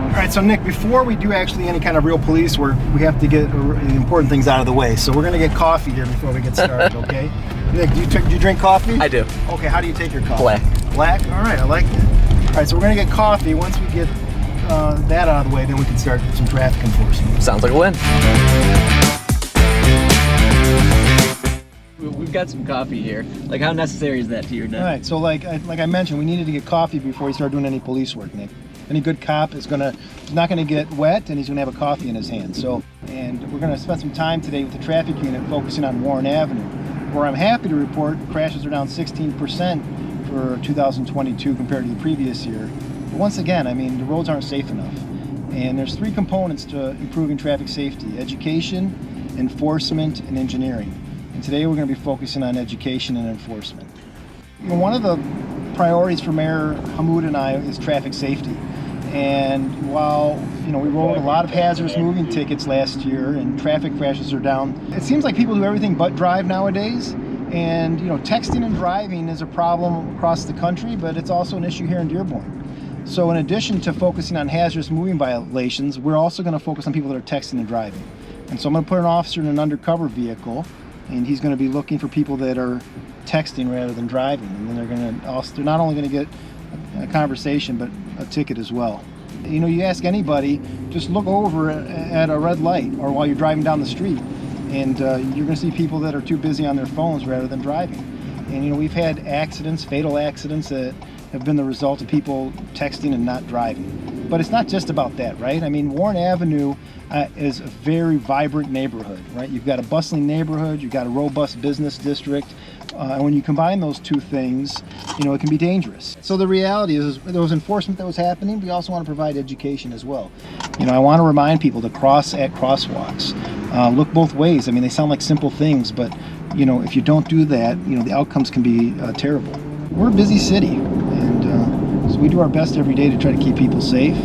All right, so Nick, before we do actually any kind of real police work, we have to get the important things out of the way. So we're going to get coffee here before we get started, okay? Nick, do you drink coffee? I do. Okay, how do you take your coffee? Black. Black? All right, I like that. All right, so we're going to get coffee. Once we get that out of the way, then we can start some traffic enforcement. Sounds like a win. We've got some coffee here. Like, how necessary is that to your day? All right, so like I mentioned, we needed to get coffee before we start doing any police work, Nick. Any good cop is not gonna get wet, and he's gonna have a coffee in his hand. So, and we're gonna spend some time today with the traffic unit focusing on Warren Avenue, where I'm happy to report crashes are down 16% for 2022 compared to the previous year. But once again, I mean, the roads aren't safe enough. And there's three components to improving traffic safety: education, enforcement, and engineering. And today we're going to be focusing on education and enforcement. You know, one of the priorities for Mayor Hammoud and I is traffic safety. And while, you know, we rolled a lot of hazardous moving tickets last year and traffic crashes are down, it seems like people do everything but drive nowadays. And, you know, texting and driving is a problem across the country, but it's also an issue here in Dearborn. So in addition to focusing on hazardous moving violations, we're also going to focus on people that are texting and driving. And so I'm going to put an officer in an undercover vehicle, and he's going to be looking for people that are texting rather than driving. And then they're not only going to get a conversation, but a ticket as well. You know, you ask anybody, just look over at a red light or while you're driving down the street, and you're going to see people that are too busy on their phones rather than driving. And, you know, we've had accidents, fatal accidents that have been the result of people texting and not driving. But it's not just about that, right? I mean, Warren Avenue is a very vibrant neighborhood, right? You've got a bustling neighborhood, you've got a robust business district, and when you combine those two things, you know, it can be dangerous. So the reality is there was enforcement that was happening. We also want to provide education as well. You know, I want to remind people to cross at crosswalks. Look both ways. I mean, they sound like simple things, but, you know, if you don't do that, you know, the outcomes can be terrible. We're a busy city, and so we do our best every day to try to keep people safe.